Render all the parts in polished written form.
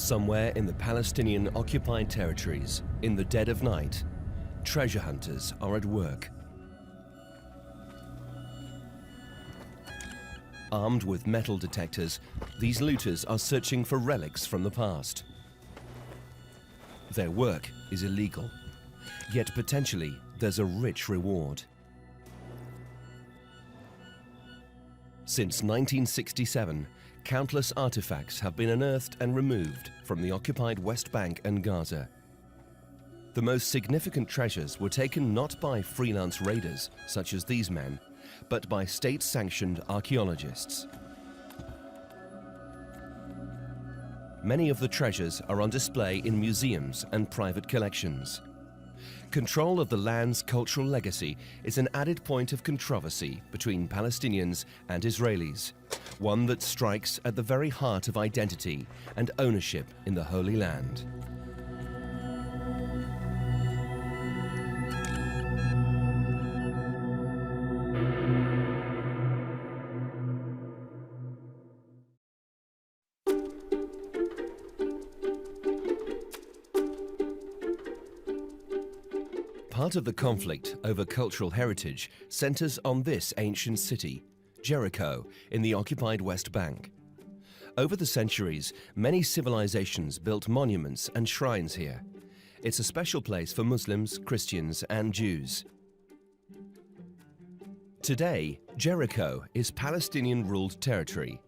Somewhere in the Palestinian occupied territories, in the dead of night, treasure hunters are at work. Armed with metal detectors, these looters are searching for relics from the past. Their work is illegal, yet potentially there's a rich reward. Since 1967, countless artifacts have been unearthed and removed from the occupied West Bank and Gaza. The most significant treasures were taken not by freelance raiders, such as these men, but by state-sanctioned archaeologists. Many of the treasures are on display in museums and private collections. Control of the land's cultural legacy is an added point of controversy between Palestinians and Israelis, one that strikes at the very heart of identity and ownership in the Holy Land. Part of the conflict over cultural heritage centers on this ancient city, Jericho, in the occupied West Bank. Over the centuries, many civilizations built monuments and shrines here. It's a special place for Muslims, Christians, and Jews. Today, Jericho is Palestinian-ruled territory.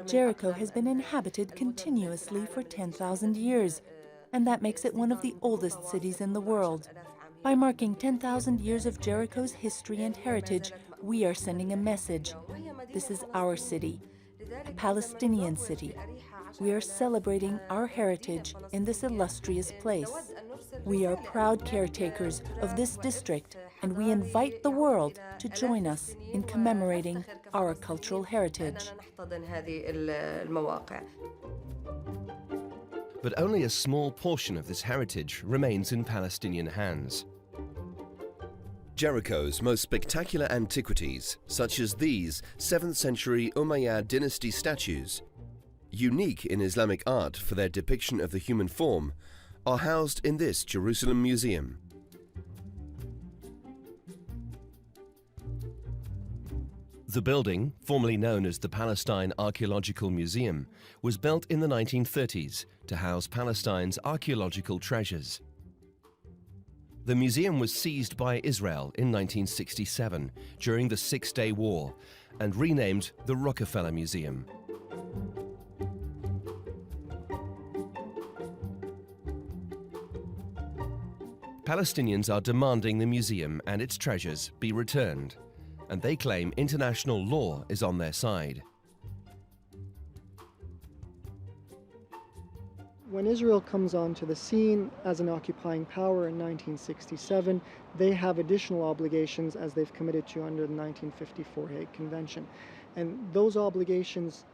Jericho has been inhabited continuously for 10,000 years, and that makes it one of the oldest cities in the world. By marking 10,000 years of Jericho's history and heritage, we are sending a message. This is our city, a Palestinian city. We are celebrating our heritage in this illustrious place. We are proud caretakers of this district, and we invite the world to join us in commemorating our cultural heritage. But only a small portion of this heritage remains in Palestinian hands. Jericho's most spectacular antiquities, such as these 7th century Umayyad dynasty statues, unique in Islamic art for their depiction of the human form, are housed in this Jerusalem museum. The building, formerly known as the Palestine Archaeological Museum, was built in the 1930s to house Palestine's archaeological treasures. The museum was seized by Israel in 1967 during the Six-Day War and renamed the Rockefeller Museum. Palestinians are demanding the museum and its treasures be returned, and they claim international law is on their side. When Israel comes onto the scene as an occupying power in 1967, they have additional obligations as they've committed to under the 1954 Hague Convention. And those obligations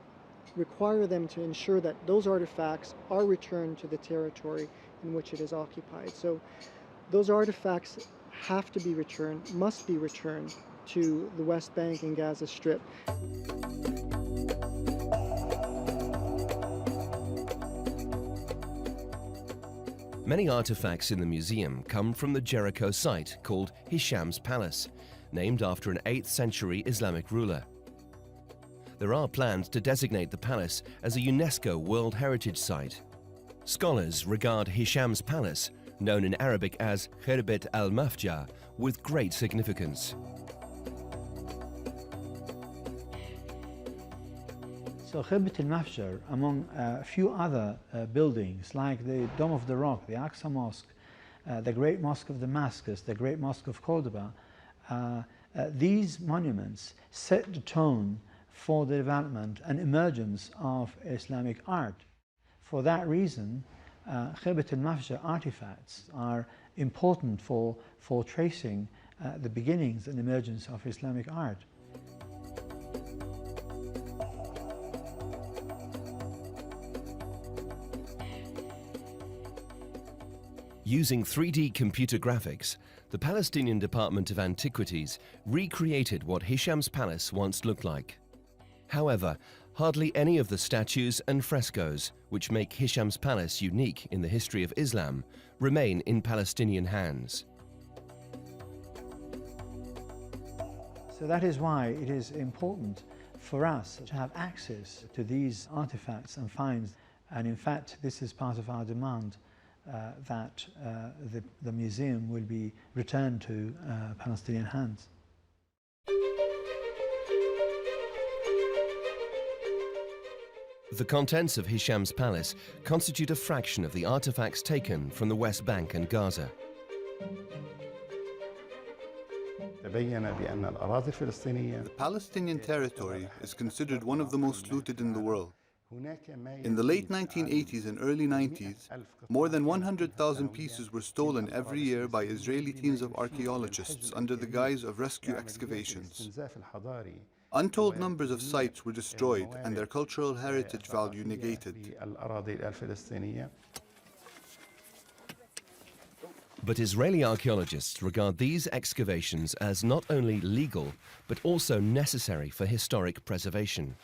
require them to ensure that those artifacts are returned to the territory in which it is occupied. So those artifacts have to be returned, must be returned to the West Bank and Gaza Strip. Many artifacts in the museum come from the Jericho site called Hisham's Palace, named after an 8th century Islamic ruler. There are plans to designate the palace as a UNESCO World Heritage Site. Scholars regard Hisham's Palace, known in Arabic as Khirbet al-Mafja, with great significance. So Khirbet al-Mafjar, among a few other buildings like the Dome of the Rock, the Aqsa Mosque, the Great Mosque of Damascus, the Great Mosque of Cordoba, these monuments set the tone for the development and emergence of Islamic art. For that reason, Khirbet al-Mafjar artifacts are important for tracing the beginnings and emergence of Islamic art. Using 3D computer graphics, the Palestinian Department of Antiquities recreated what Hisham's Palace once looked like. However, hardly any of the statues and frescoes, which make Hisham's palace unique in the history of Islam, remain in Palestinian hands. So that is why it is important for us to have access to these artifacts and finds. And in fact, this is part of our demand that the museum will be returned to Palestinian hands. The contents of Hisham's palace constitute a fraction of the artifacts taken from the West Bank and Gaza. The Palestinian territory is considered one of the most looted in the world. In the late 1980s and early 90s, more than 100,000 pieces were stolen every year by Israeli teams of archaeologists under the guise of rescue excavations. Untold numbers of sites were destroyed and their cultural heritage value negated. But Israeli archaeologists regard these excavations as not only legal, but also necessary for historic preservation.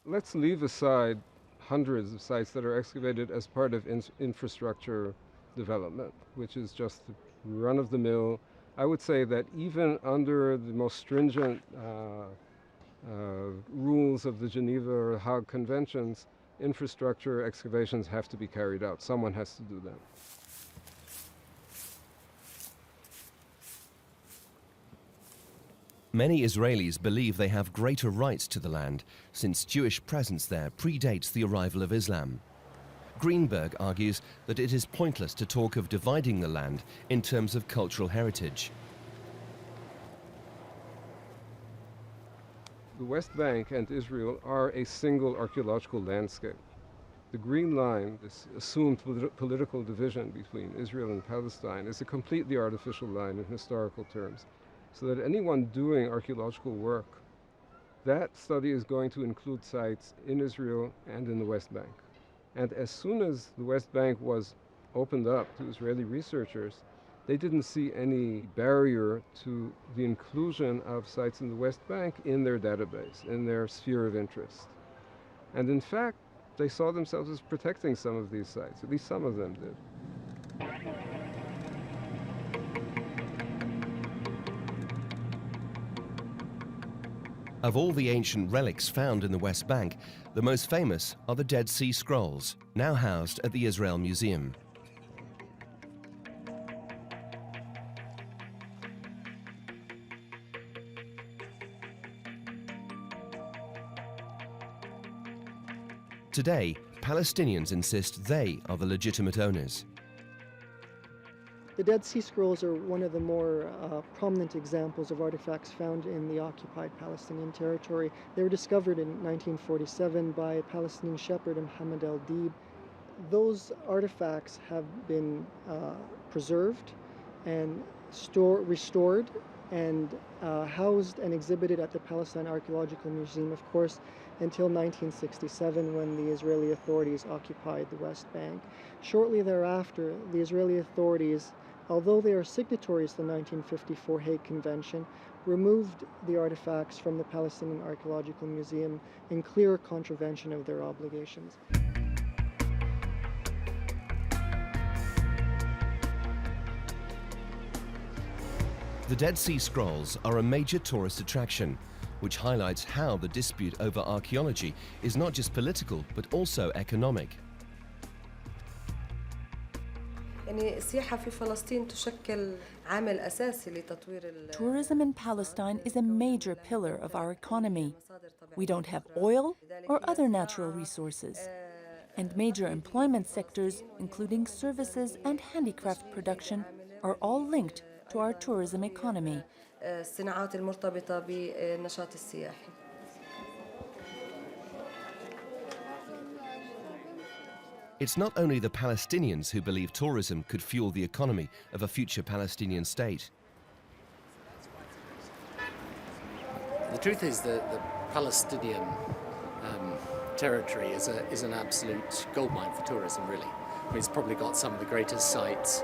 Let's leave aside hundreds of sites that are excavated as part of infrastructure development, which is just the run-of-the-mill. I would say that even under the most stringent rules of the Geneva or Hague Conventions, infrastructure excavations have to be carried out. Someone has to do them. Many Israelis believe they have greater rights to the land, since Jewish presence there predates the arrival of Islam. Greenberg argues that it is pointless to talk of dividing the land in terms of cultural heritage. The West Bank and Israel are a single archaeological landscape. The Green Line, this assumed political division between Israel and Palestine, is a completely artificial line in historical terms. So that anyone doing archaeological work, that study is going to include sites in Israel and in the West Bank. And as soon as the West Bank was opened up to Israeli researchers, they didn't see any barrier to the inclusion of sites in the West Bank in their database, in their sphere of interest. And in fact, they saw themselves as protecting some of these sites, at least some of them did. Of all the ancient relics found in the West Bank, the most famous are the Dead Sea Scrolls, now housed at the Israel Museum. Today, Palestinians insist they are the legitimate owners. The Dead Sea Scrolls are one of the more prominent examples of artifacts found in the occupied Palestinian territory. They were discovered in 1947 by a Palestinian shepherd, Mohammed el-Deeb. Those artifacts have been preserved and restored and housed and exhibited at the Palestine Archaeological Museum, of course, until 1967, when the Israeli authorities occupied the West Bank. Shortly thereafter, the Israeli authorities, although they are signatories to the 1954 Hague Convention, removed the artifacts from the Palestinian Archaeological Museum in clear contravention of their obligations. The Dead Sea Scrolls are a major tourist attraction, which highlights how the dispute over archaeology is not just political, but also economic. Tourism in Palestine is a major pillar of our economy. We don't have oil or other natural resources. And major employment sectors, including services and handicraft production, are all linked to our tourism economy. It's not only the Palestinians who believe tourism could fuel the economy of a future Palestinian state. The truth is that the Palestinian territory is an absolute goldmine for tourism, really. I mean, it's probably got some of the greatest sites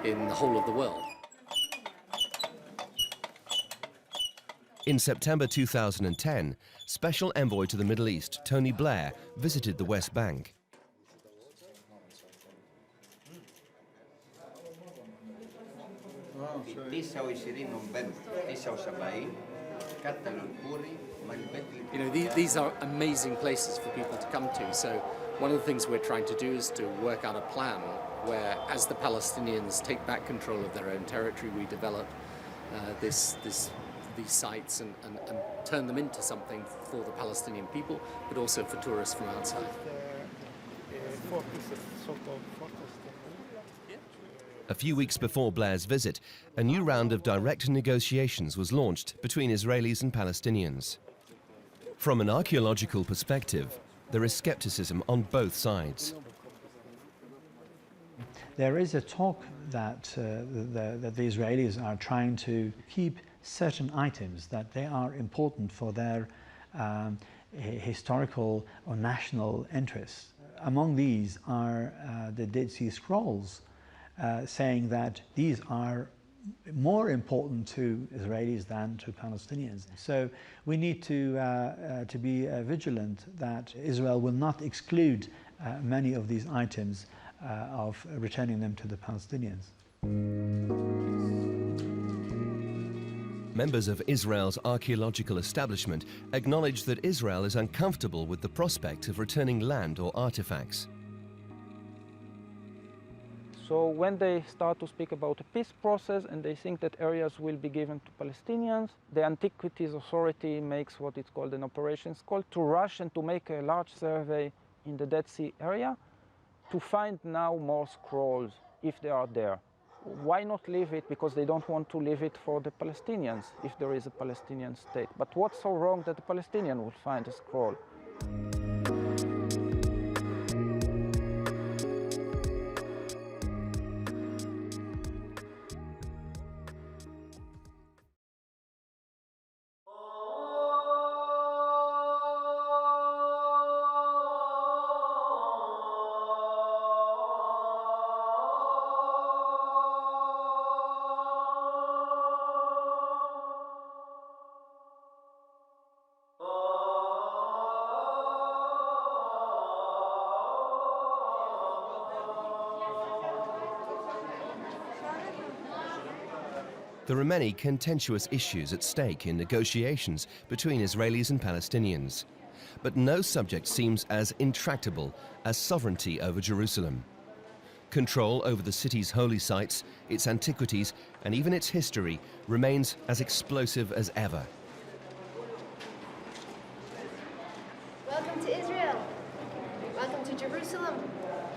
in the whole of the world. In September 2010, Special Envoy to the Middle East, Tony Blair, visited the West Bank. You know, these are amazing places for people to come to. So one of the things we're trying to do is to work out a plan where, as the Palestinians take back control of their own territory, we develop these sites and turn them into something for the Palestinian people, but also for tourists from outside. A few weeks before Blair's visit, a new round of direct negotiations was launched between Israelis and Palestinians. From an archaeological perspective, there is skepticism on both sides. There is a talk that the Israelis are trying to keep certain items that they are important for their historical or national interests. Among these are the Dead Sea Scrolls, saying that these are more important to Israelis than to Palestinians. So we need to be vigilant that Israel will not exclude many of these items of returning them to the Palestinians. Members of Israel's archaeological establishment acknowledge that Israel is uncomfortable with the prospect of returning land or artifacts. So when they start to speak about a peace process and they think that areas will be given to Palestinians, the Antiquities Authority makes what is called an operation called to rush and to make a large survey in the Dead Sea area to find now more scrolls, if they are there. Why not leave it? Because they don't want to leave it for the Palestinians if there is a Palestinian state. But what's so wrong that the Palestinian would find a scroll? There are many contentious issues at stake in negotiations between Israelis and Palestinians. But no subject seems as intractable as sovereignty over Jerusalem. Control over the city's holy sites, its antiquities, and even its history remains as explosive as ever. Welcome to Israel. Welcome to Jerusalem,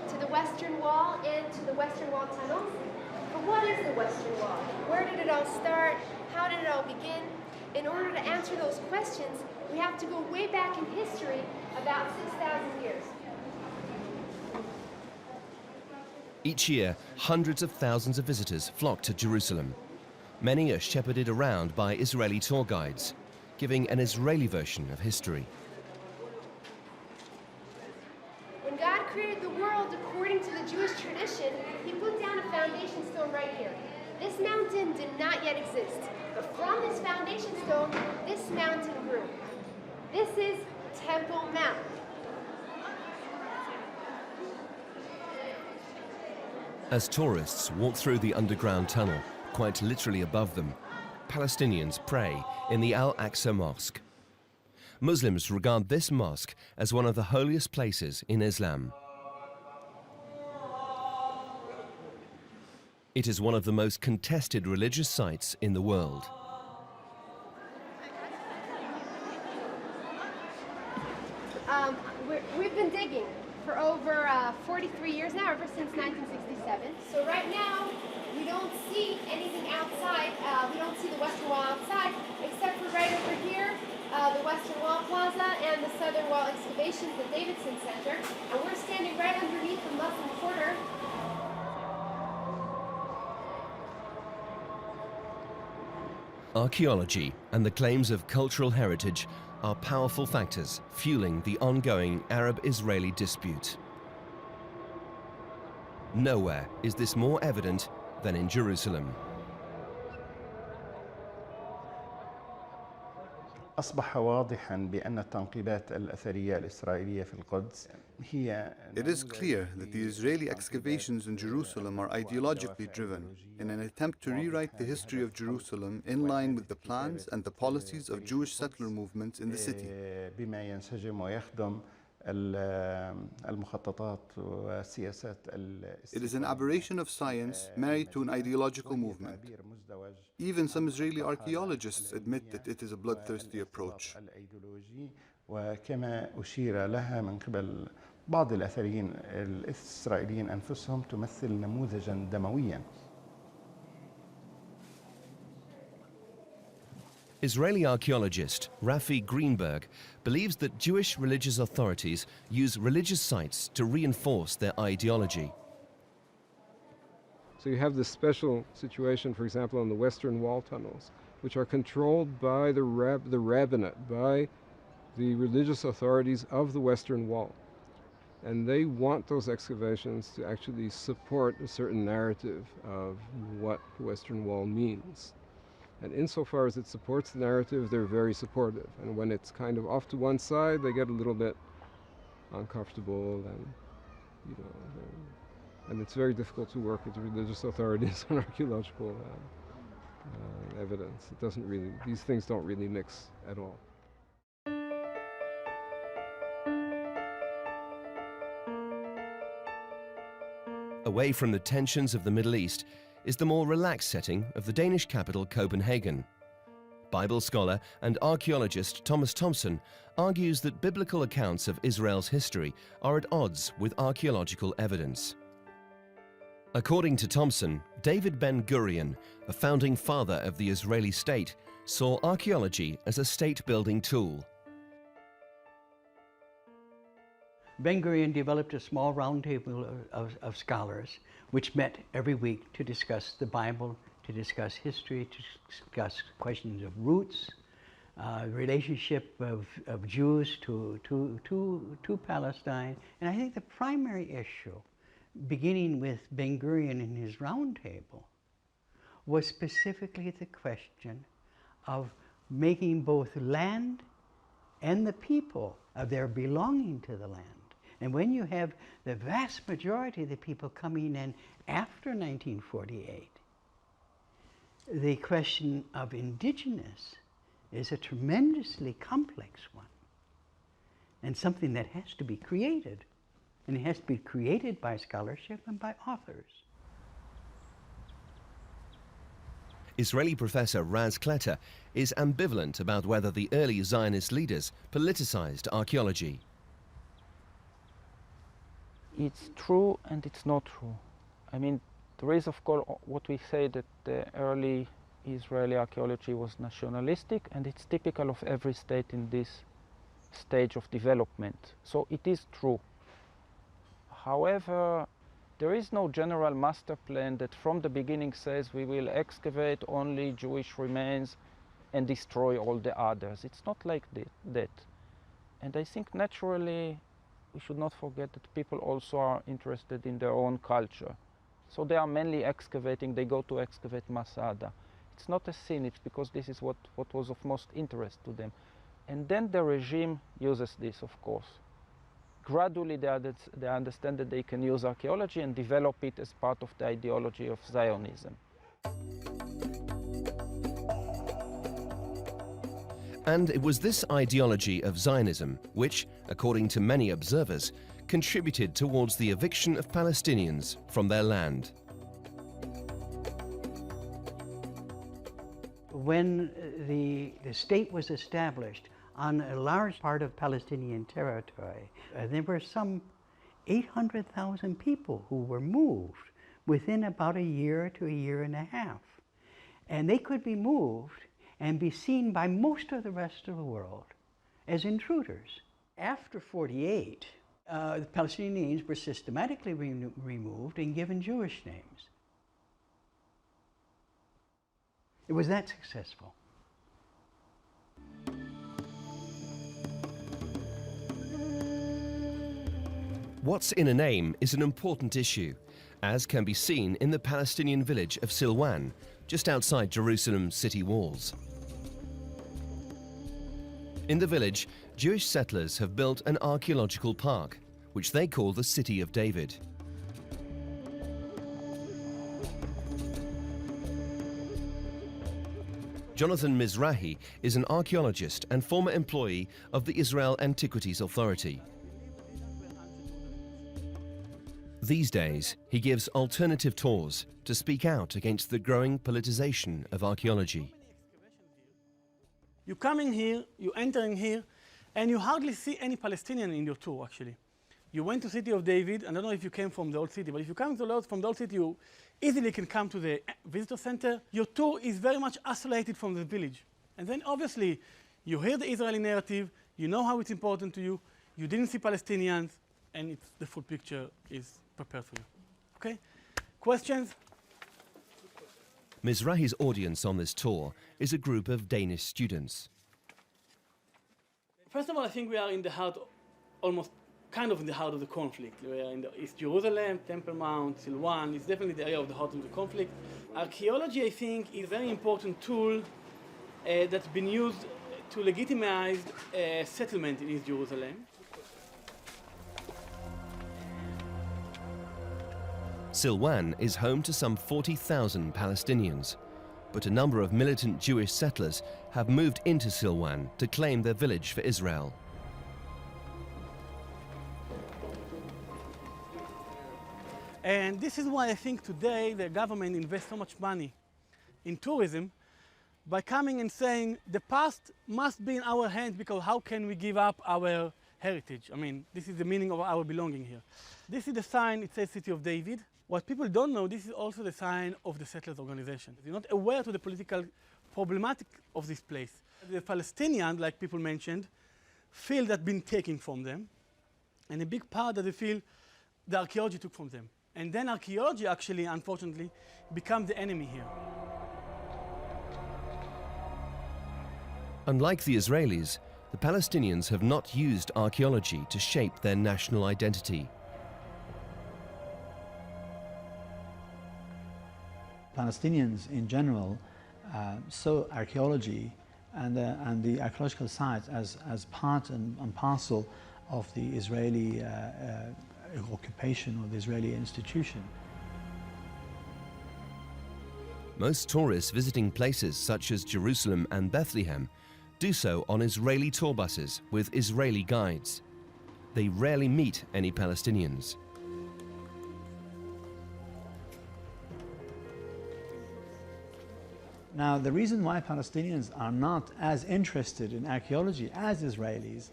to the Western Wall and to the Western Wall tunnels. But what is the Western Wall? Where did it all start? How did it all begin? In order to answer those questions, we have to go way back in history, about 6,000 years. Each year, hundreds of thousands of visitors flock to Jerusalem. Many are shepherded around by Israeli tour guides, giving an Israeli version of history. When God created the world according to the Jewish tradition, he put down a foundation stone right here. This mountain did not yet exist, but from this foundation stone, this mountain grew. This is Temple Mount. As tourists walk through the underground tunnel, quite literally above them, Palestinians pray in the Al-Aqsa Mosque. Muslims regard this mosque as one of the holiest places in Islam. It is one of the most contested religious sites in the world. We've been digging for over 43 years now, ever since 1967. So right now, we don't see anything outside. We don't see the Western Wall outside, except for right over here, the Western Wall Plaza and the Southern Wall excavations, the Davidson Center. And we're standing right underneath the Muslim Quarter. Archaeology and the claims of cultural heritage are powerful factors fueling the ongoing Arab-Israeli dispute. Nowhere is this more evident than in Jerusalem. أصبح واضحاً بأن التنقيبات الأثرية الإسرائيلية في القدس هي It is clear that the Israeli excavations in Jerusalem are ideologically driven in an attempt to rewrite the history of Jerusalem in line with the plans and the policies of Jewish settler movements in the city. بما ينسجم ويخدم المخططات والسياسات It is an aberration of science married to an ideological movement. Even some Israeli archaeologists admit that it is a bloodthirsty approach. وكما أشير لها من قبل بعض الأثريين الإسرائيليين أنفسهم تمثل نموذجاً دموياً. Israeli archaeologist Rafi Greenberg believes that Jewish religious authorities use religious sites to reinforce their ideology. So you have this special situation, for example, on the Western Wall tunnels, which are controlled by the rabbinate, by the religious authorities of the Western Wall. And they want those excavations to actually support a certain narrative of what the Western Wall means. And insofar as it supports the narrative, they're very supportive. And when it's kind of off to one side, they get a little bit uncomfortable, and and it's very difficult to work with religious authorities on archaeological evidence. It doesn't really; these things don't really mix at all. Away from the tensions of the Middle East is the more relaxed setting of the Danish capital Copenhagen. Bible scholar and archaeologist Thomas Thompson argues that biblical accounts of Israel's history are at odds with archaeological evidence. According to Thompson, David Ben-Gurion, a founding father of the Israeli state, saw archaeology as a state-building tool. Ben-Gurion developed a small roundtable of scholars which met every week to discuss the Bible, to discuss history, to discuss questions of roots, relationship of Jews to Palestine. And I think the primary issue, beginning with Ben-Gurion in his roundtable, was specifically the question of making both land and the people of their belonging to the land. And when you have the vast majority of the people coming in after 1948, the question of indigenous is a tremendously complex one, and something that has to be created. And it has to be created by scholarship and by authors. Israeli professor Raz Kletter is ambivalent about whether the early Zionist leaders politicized archaeology. It's true and it's not true. I mean, there is, of course, what we say that the early Israeli archaeology was nationalistic, and it's typical of every state in this stage of development. So it is true. However, there is no general master plan that from the beginning says we will excavate only Jewish remains and destroy all the others. It's not like that. And I think naturally we should not forget that people also are interested in their own culture. So they are mainly excavating, they go to excavate Masada. It's not a sin, it's because this is what was of most interest to them. And then the regime uses this, of course. Gradually they understand that they can use archaeology and develop it as part of the ideology of Zionism. And it was this ideology of Zionism which, according to many observers, contributed towards the eviction of Palestinians from their land. When the state was established on a large part of Palestinian territory, there were some 800,000 people who were moved within about a year to a year and a half. And they could be moved and be seen by most of the rest of the world as intruders. After 48, the Palestinians were systematically removed and given Jewish names. It was that successful. What's in a name is an important issue, as can be seen in the Palestinian village of Silwan, just outside Jerusalem's city walls. In the village, Jewish settlers have built an archaeological park, which they call the City of David. Jonathan Mizrahi is an archaeologist and former employee of the Israel Antiquities Authority. These days, he gives alternative tours to speak out against the growing politicization of archaeology. You come in here, you enter in here, and you hardly see any Palestinian in your tour, actually. You went to City of David. I don't know if you came from the old city, but if you come from the old city, you easily can come to the visitor center. Your tour is very much isolated from the village. And then obviously, you hear the Israeli narrative, you know how it's important to you, you didn't see Palestinians, and the full picture is prepared for you. Okay? Questions? Mizrahi's audience on this tour is a group of Danish students. First of all, I think we are in the heart, almost kind of in the heart of the conflict. We are in the East Jerusalem, Temple Mount, Silwan. It's definitely the area of the heart of the conflict. Archaeology, I think, is a very important tool that's been used to legitimize settlement in East Jerusalem. Silwan is home to some 40,000 Palestinians, but a number of militant Jewish settlers have moved into Silwan to claim their village for Israel. And this is why I think today the government invests so much money in tourism by coming and saying the past must be in our hands, because how can we give up our heritage? I mean, this is the meaning of our belonging here. This is the sign, it says City of David. What people don't know, this is also the sign of the settlers organization. They're not aware to the political problematic of this place. The Palestinians, like people mentioned, feel that been taken from them, and a big part that they feel the archaeology took from them. And then archaeology actually, unfortunately, becomes the enemy here. Unlike the Israelis, the Palestinians have not used archaeology to shape their national identity. Palestinians in general saw archaeology and the archaeological sites as part and parcel of the Israeli occupation or the Israeli institution. Most tourists visiting places such as Jerusalem and Bethlehem do so on Israeli tour buses with Israeli guides. They rarely meet any Palestinians. Now, the reason why Palestinians are not as interested in archaeology as Israelis,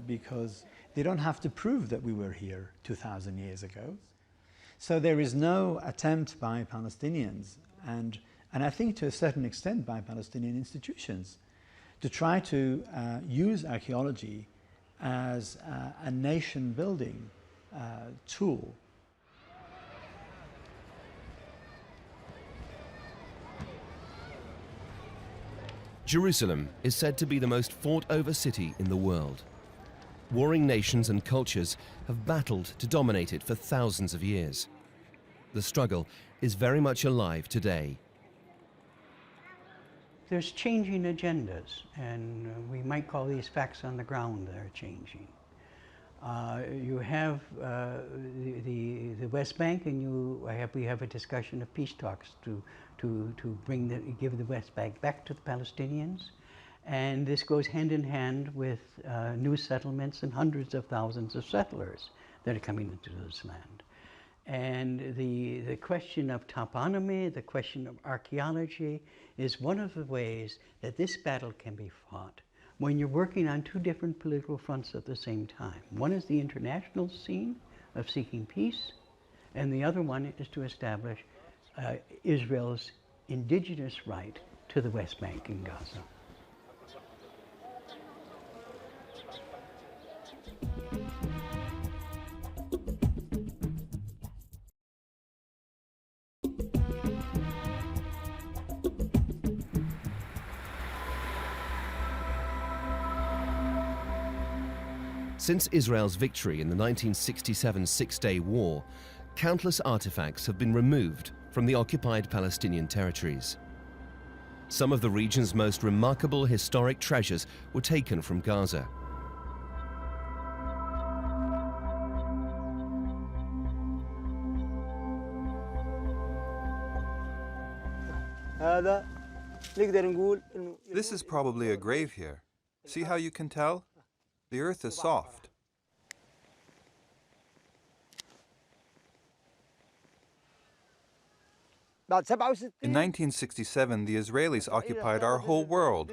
because they don't have to prove that we were here 2,000 years ago. So there is no attempt by Palestinians, and I think to a certain extent by Palestinian institutions, to try to use archaeology as a nation-building tool. Jerusalem is said to be the most fought-over city in the world. Warring nations and cultures have battled to dominate it for thousands of years. The struggle is very much alive today. There's changing agendas, and we might call these facts on the ground that are changing. You have the West Bank, and we have a discussion of peace talks to give the West Bank back to the Palestinians, and this goes hand in hand with new settlements and hundreds of thousands of settlers that are coming into this land. And the question of toponymy, the question of archaeology, is one of the ways that this battle can be fought when you're working on two different political fronts at the same time. One is the international scene of seeking peace, and the other one is to establish Israel's indigenous right to the West Bank in Gaza. Since Israel's victory in the 1967 Six-Day War, countless artifacts have been removed from the occupied Palestinian territories. Some of the region's most remarkable historic treasures were taken from Gaza. This is probably a grave here. See how you can tell? The earth is soft. In 1967, the Israelis occupied our whole world.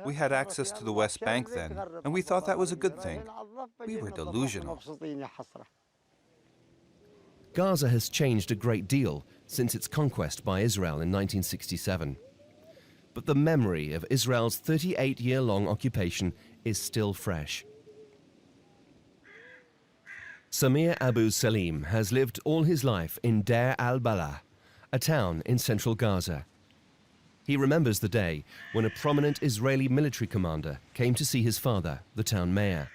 We had access to the West Bank then, and we thought that was a good thing. We were delusional. Gaza has changed a great deal since its conquest by Israel in 1967. But the memory of Israel's 38-year-long occupation is still fresh. Samir Abu Salim has lived all his life in Deir al-Balah, a town in central Gaza. He remembers the day when a prominent Israeli military commander came to see his father, the town mayor.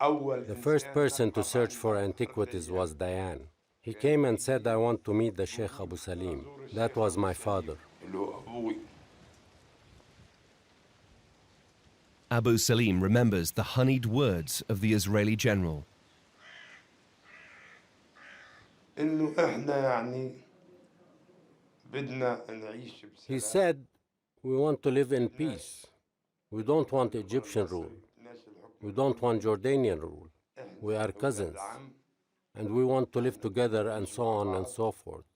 The first person to search for antiquities was Dayan. He came and said, "I want to meet the Sheikh Abu Salim." That was my father. Abu Salim remembers the honeyed words of the Israeli general. He said, "We want to live in peace. We don't want Egyptian rule. We don't want Jordanian rule. We are cousins. And we want to live together," and so on and so forth.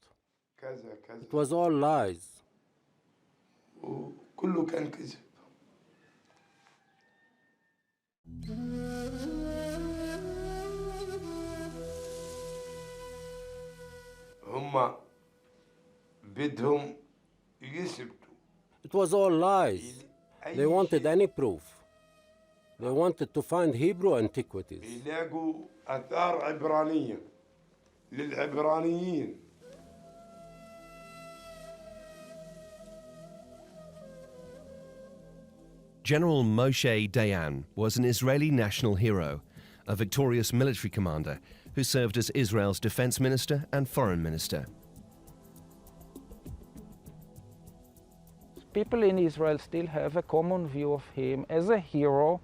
It was all lies. It was all lies. They wanted any proof. They wanted to find Hebrew antiquities. General Moshe Dayan was an Israeli national hero, a victorious military commander who served as Israel's defense minister and foreign minister. People in Israel still have a common view of him as a hero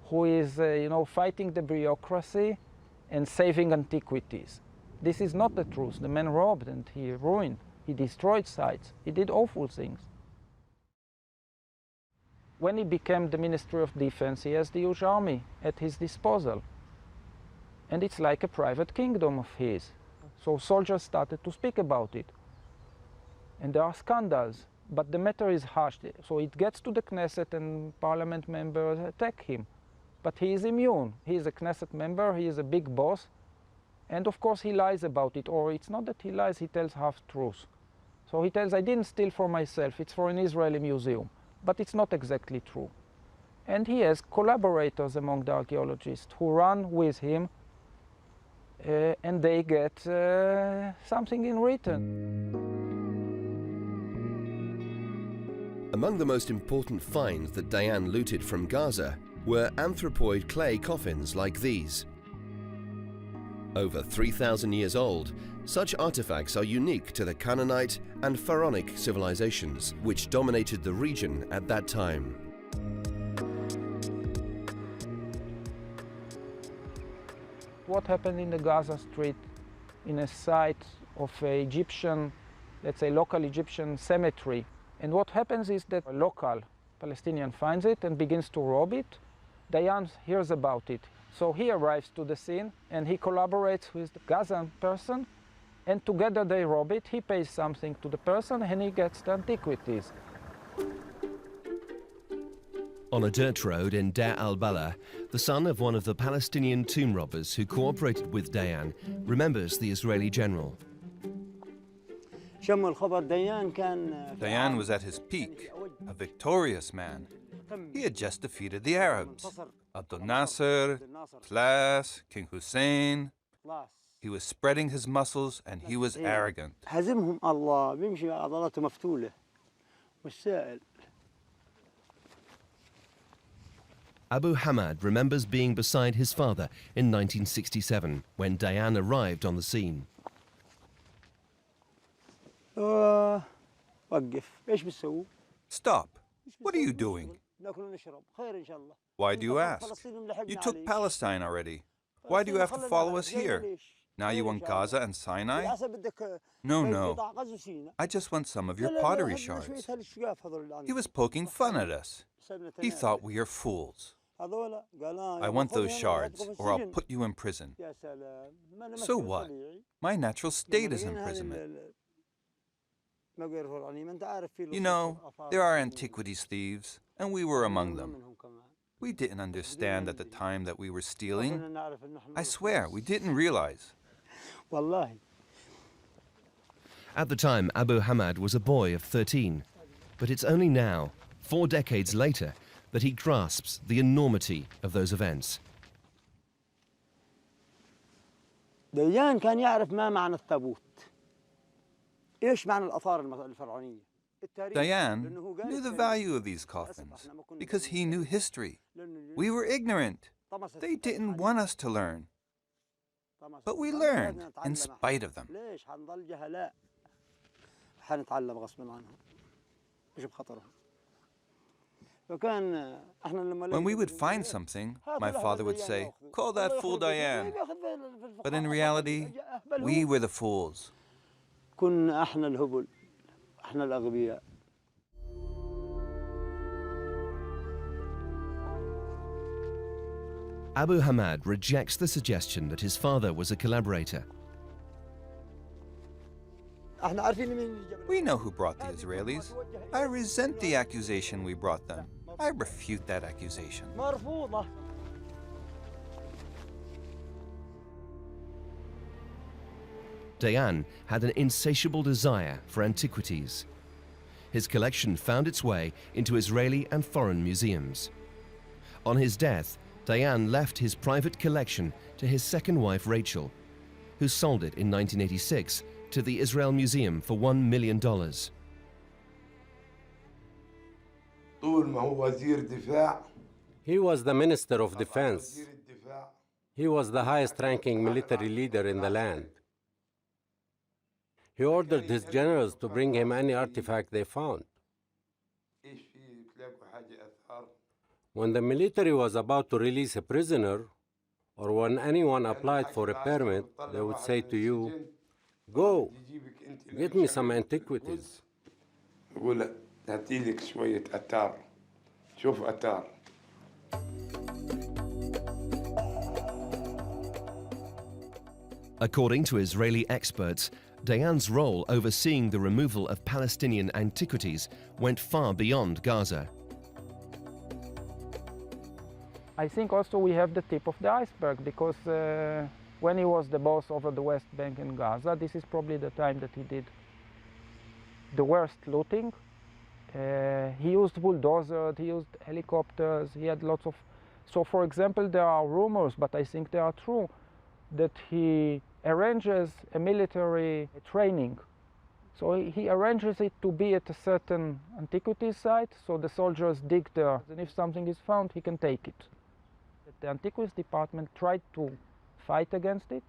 who is, fighting the bureaucracy and saving antiquities. This is not the truth. The man robbed and he ruined. He destroyed sites. He did awful things. When he became the Ministry of Defense, he has the huge army at his disposal. And it's like a private kingdom of his. So soldiers started to speak about it. And there are scandals, but the matter is hushed. So it gets to the Knesset and parliament members attack him. But he is immune. He is a Knesset member, he is a big boss. And of course he lies about it, or it's not that he lies, he tells half-truths. So he tells, "I didn't steal for myself, it's for an Israeli museum." But it's not exactly true. And he has collaborators among the archaeologists who run with him, and they get something in return. Among the most important finds that Dayan looted from Gaza were anthropoid clay coffins like these. Over 3,000 years old, such artifacts are unique to the Canaanite and Pharaonic civilizations, which dominated the region at that time. What happened in the Gaza Strip, in a site of an Egyptian, let's say local Egyptian cemetery. And what happens is that a local Palestinian finds it and begins to rob it. Dayan hears about it. So he arrives to the scene and he collaborates with the Gazan person, and together they rob it. He pays something to the person and he gets the antiquities. On a dirt road in Deir al-Balah, the son of one of the Palestinian tomb robbers who cooperated with Dayan remembers the Israeli general. Dayan was at his peak, a victorious man. He had just defeated the Arabs. Abdel Nasser, Tlas, King Hussein. He was spreading his muscles and he was arrogant. Abu Hamad remembers being beside his father in 1967 when Dayan arrived on the scene. Stop. What are you doing? Why do you ask? You took Palestine already. Why do you have to follow us here? Now you want Gaza and Sinai? No. I just want some of your pottery shards. He was poking fun at us. He thought we are fools. I want those shards, or I'll put you in prison. So what? My natural state is imprisonment. You know, there are antiquities thieves, and we were among them. We didn't understand at the time that we were stealing. I swear, we didn't realize. At the time, Abu Hamad was a boy of 13, but it's only now, 4 decades later, that he grasps the enormity of those events. ديان كان يعرف ما معنى التابوت. إيش معنى الآثار الفرعونية؟ Diane knew the value of these coffins because he knew history. We were ignorant. They didn't want us to learn. But we learned in spite of them. When we would find something, my father would say, "Call that fool Diane." But in reality, we were the fools. كنا احنا الهبل احنا الأغبياء. Abu Hamad rejects the suggestion that his father was a collaborator. We know who brought the Israelis. I resent the accusation we brought them. I refute that accusation. Dayan had an insatiable desire for antiquities. His collection found its way into Israeli and foreign museums. On his death, Dayan left his private collection to his second wife, Rachel, who sold it in 1986 to the Israel Museum for $1 million. He was the Minister of Defense. He was the highest-ranking military leader in the land. He ordered his generals to bring him any artifact they found. When the military was about to release a prisoner, or when anyone applied for a permit, they would say to you, "Go, get me some antiquities." According to Israeli experts, Dayan's role overseeing the removal of Palestinian antiquities went far beyond Gaza. I think also we have the tip of the iceberg because when he was the boss over the West Bank and Gaza, this is probably the time that he did the worst looting. He used bulldozers, he used helicopters, he had lots of... So for example, there are rumors, but I think they are true, that he arranges a military training. So he arranges it to be at a certain antiquity site, so the soldiers dig there, and if something is found, he can take it. The Antiquities Department tried to fight against it.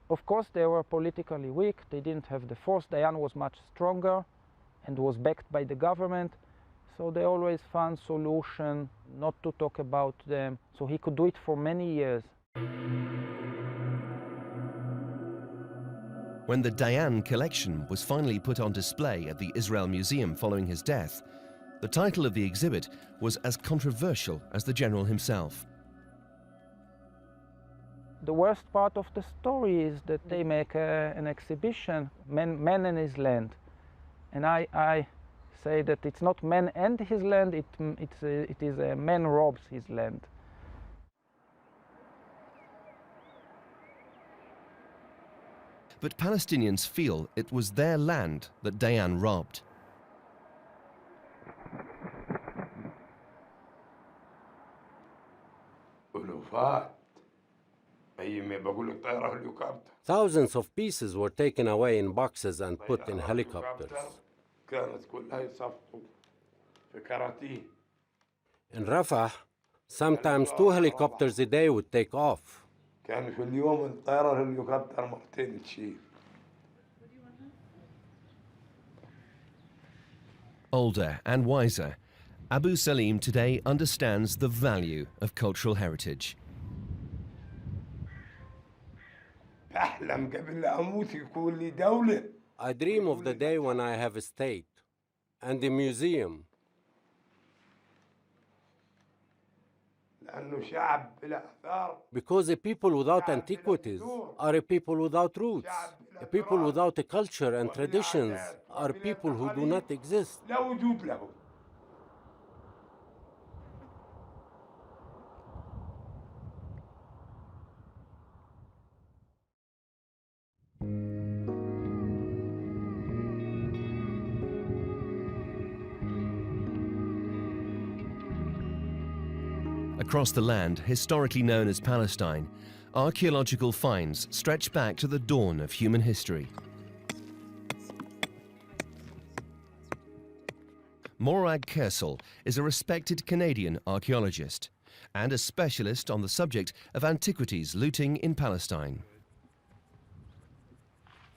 Of course, they were politically weak, they didn't have the force. Dayan was much stronger and was backed by the government, so they always found solution not to talk about them, so he could do it for many years. When the Dayan collection was finally put on display at the Israel Museum following his death, the title of the exhibit was as controversial as the general himself. The worst part of the story is that they make an exhibition, Man and His Land. And I say that it's not man and his land, it is a man robs his land. But Palestinians feel it was their land that Dayan robbed. Thousands of pieces were taken away in boxes and put in helicopters. In Rafah, sometimes 2 helicopters a day would take off. كان في اليوم الطيارة الهليكوبتر مرتين تشيل. Older and wiser, Abu Salim today understands the value of cultural heritage. أحلم قبل لا أموت يكون لي دولة. I dream of the day when I have a state and a museum. لأنه شعب بلا آثار. Because a people without antiquities are a people without roots. A people without a culture and traditions are people who do not exist. لا وجود له. Across the land historically known as Palestine, archaeological finds stretch back to the dawn of human history. Morag Kersel is a respected Canadian archaeologist and a specialist on the subject of antiquities looting in Palestine.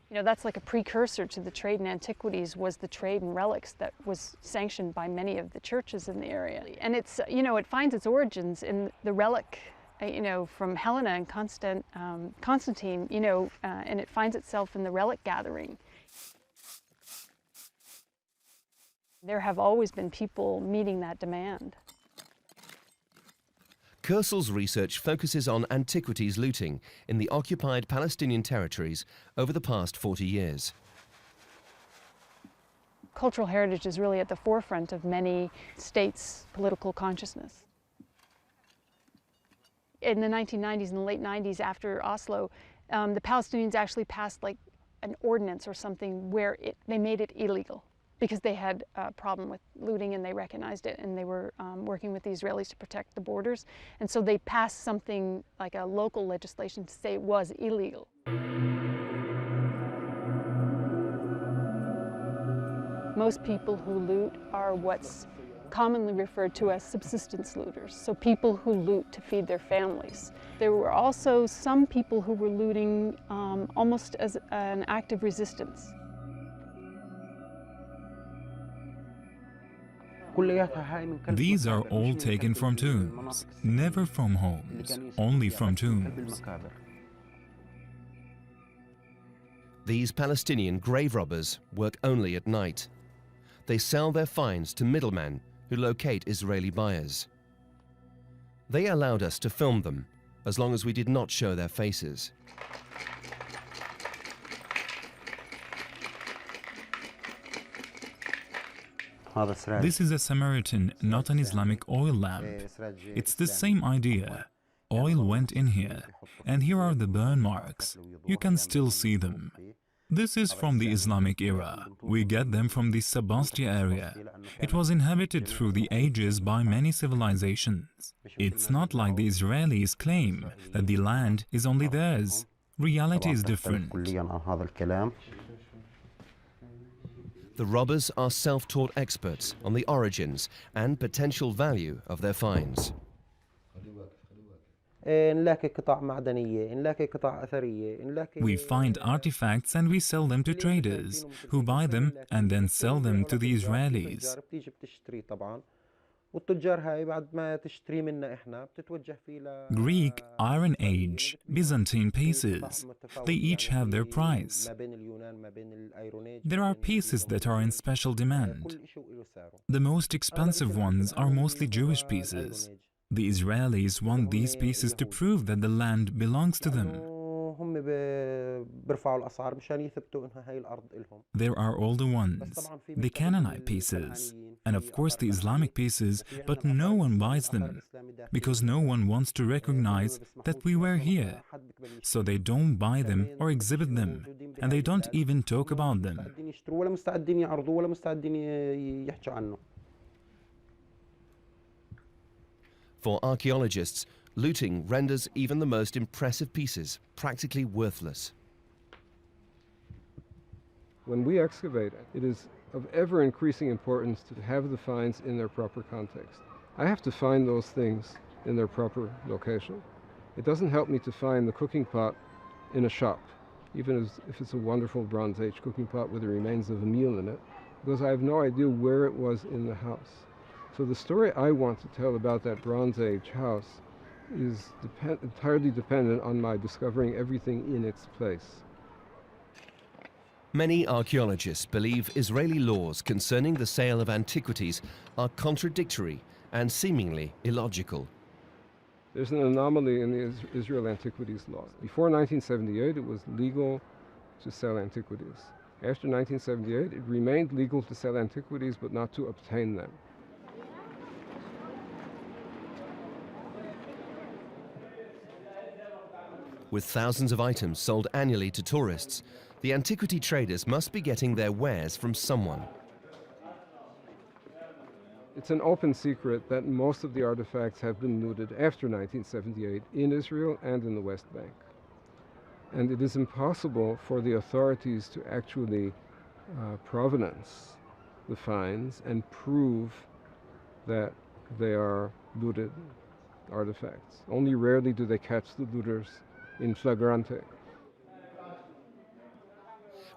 You know, that's like a precursor to the trade in antiquities was the trade in relics that was sanctioned by many of the churches in the area. And it's, you know, it finds its origins in the relic, you know, from Helena and Constantine, you know, and it finds itself in the relic gathering. There have always been people meeting that demand. Kersel's research focuses on antiquities looting in the occupied Palestinian territories over the past 40 years. Cultural heritage is really at the forefront of many states' political consciousness. In the 1990s and the late 90s, after Oslo, the Palestinians actually passed like an ordinance or something where they made it illegal, because they had a problem with looting and they recognized it, and they were working with the Israelis to protect the borders. And so they passed something like a local legislation to say it was illegal. Most people who loot are what's commonly referred to as subsistence looters, so people who loot to feed their families. There were also some people who were looting almost as an act of resistance. These are all taken from tombs, never from homes, only from tombs. These Palestinian grave robbers work only at night. They sell their finds to middlemen who locate Israeli buyers. They allowed us to film them, as long as we did not show their faces. This is a Samaritan, not an Islamic oil lamp. It's the same idea. Oil went in here, and here are the burn marks. You can still see them. This is from the Islamic era. We get them from the Sebastia area. It was inhabited through the ages by many civilizations. It's not like the Israelis claim that the land is only theirs. Reality is different. The robbers are self-taught experts on the origins and potential value of their finds. We find artifacts and we sell them to traders, who buy them and then sell them to the Israelis. Greek, Iron Age, Byzantine pieces. They each have their price. There are pieces that are in special demand. The most expensive ones are mostly Jewish pieces. The Israelis want these pieces to prove that the land belongs to them. There are all the ones, the Canaanite pieces, and of course the Islamic pieces, but no one buys them, because no one wants to recognize that we were here. So they don't buy them or exhibit them, and they don't even talk about them. For archaeologists, looting renders even the most impressive pieces practically worthless. When we excavate, it is of ever-increasing importance to have the finds in their proper context. I have to find those things in their proper location. It doesn't help me to find the cooking pot in a shop, even if it's a wonderful Bronze Age cooking pot with the remains of a meal in it. because I have no idea where it was in the house. So the story I want to tell about that Bronze Age house is entirely dependent on my discovering everything in its place. Many archaeologists believe Israeli laws concerning the sale of antiquities are contradictory and seemingly illogical. There's an anomaly in the Israel antiquities law. Before 1978, it was legal to sell antiquities. After 1978, it remained legal to sell antiquities, but not to obtain them. With thousands of items sold annually to tourists, the antiquity traders must be getting their wares from someone. It's an open secret that most of the artifacts have been looted after 1978 in Israel and in the West Bank. And it is impossible for the authorities to actually provenance the finds and prove that they are looted artifacts. Only rarely do they catch the looters in flagrante.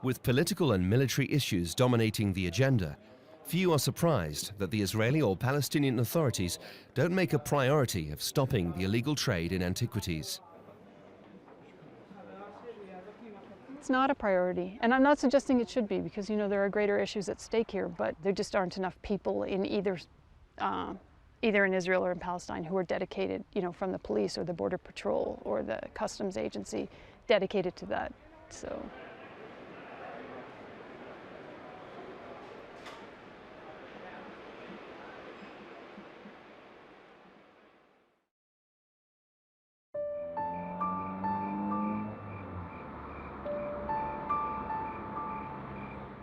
With political and military issues dominating the agenda, few are surprised that the Israeli or Palestinian authorities don't make a priority of stopping the illegal trade in antiquities. It's not a priority, and I'm not suggesting it should be, because there are greater issues at stake here, but there just aren't enough people in either in Israel or in Palestine who are dedicated, from the police or the border patrol or the customs agency, dedicated to that. So.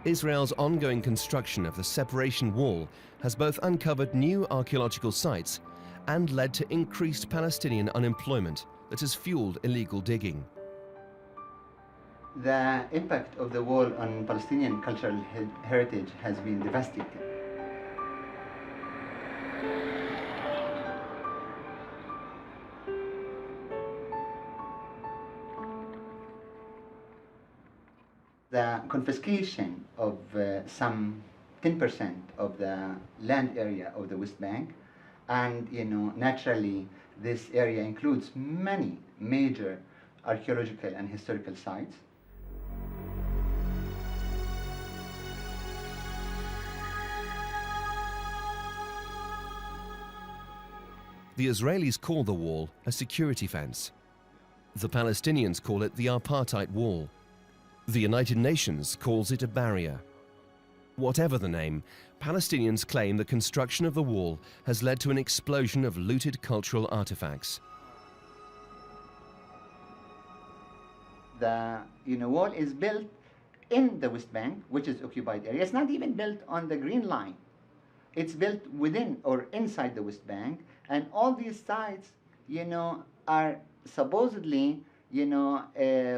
Israel's ongoing construction of the separation wall has both uncovered new archaeological sites and led to increased Palestinian unemployment that has fueled illegal digging. The impact of the wall on Palestinian cultural heritage has been devastating. The confiscation of some 10% of the land area of the West Bank, and naturally this area includes many major archaeological and historical sites. The Israelis call the wall a security fence. The Palestinians call it the apartheid wall. The United Nations calls it a barrier. Whatever the name, Palestinians claim the construction of the wall has led to an explosion of looted cultural artifacts. The wall is built in the West Bank, which is occupied area. It's not even built on the Green Line. It's built within or inside the West Bank, and all these sites, are supposedly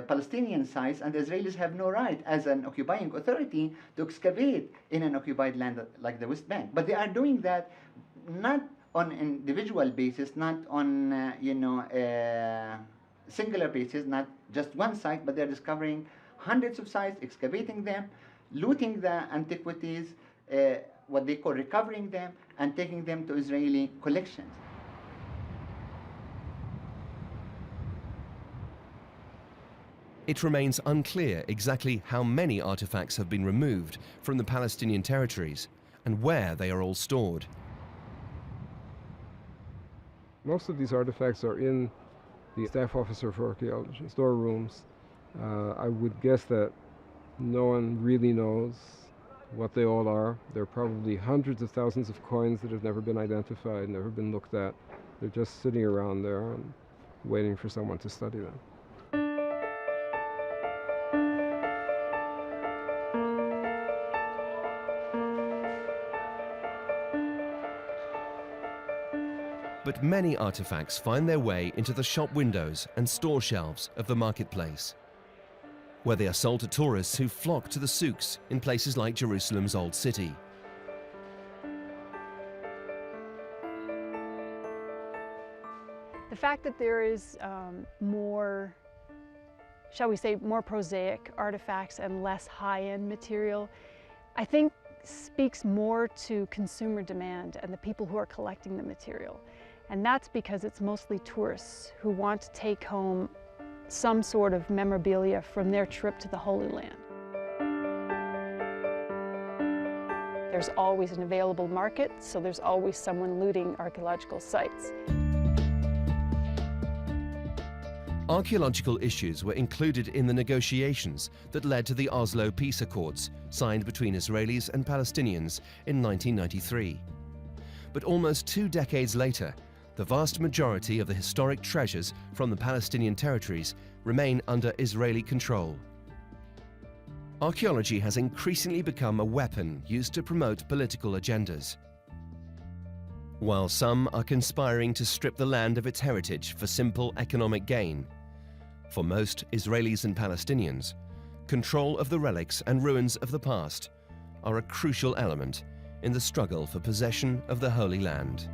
Palestinian sites, and the Israelis have no right as an occupying authority to excavate in an occupied land like the West Bank. But they are doing that not on an individual basis, not on singular basis, not just one site, but they're discovering hundreds of sites, excavating them, looting the antiquities, what they call recovering them, and taking them to Israeli collections. It remains unclear exactly how many artifacts have been removed from the Palestinian territories and where they are all stored. Most of these artifacts are in the Staff Officer for Archaeology storerooms. I would guess that no one really knows what they all are. There are probably hundreds of thousands of coins that have never been identified, never been looked at. They're just sitting around there and waiting for someone to study them. But many artifacts find their way into the shop windows and store shelves of the marketplace, where they are sold to tourists who flock to the souks in places like Jerusalem's Old City. The fact that there is more, shall we say, more prosaic artifacts and less high-end material, I think speaks more to consumer demand and the people who are collecting the material. And that's because it's mostly tourists who want to take home some sort of memorabilia from their trip to the Holy Land. There's always an available market, so there's always someone looting archaeological sites. Archaeological issues were included in the negotiations that led to the Oslo Peace Accords, signed between Israelis and Palestinians in 1993. But almost 2 decades later, the vast majority of the historic treasures from the Palestinian territories remain under Israeli control. Archaeology has increasingly become a weapon used to promote political agendas. While some are conspiring to strip the land of its heritage for simple economic gain, for most Israelis and Palestinians, control of the relics and ruins of the past are a crucial element in the struggle for possession of the Holy Land.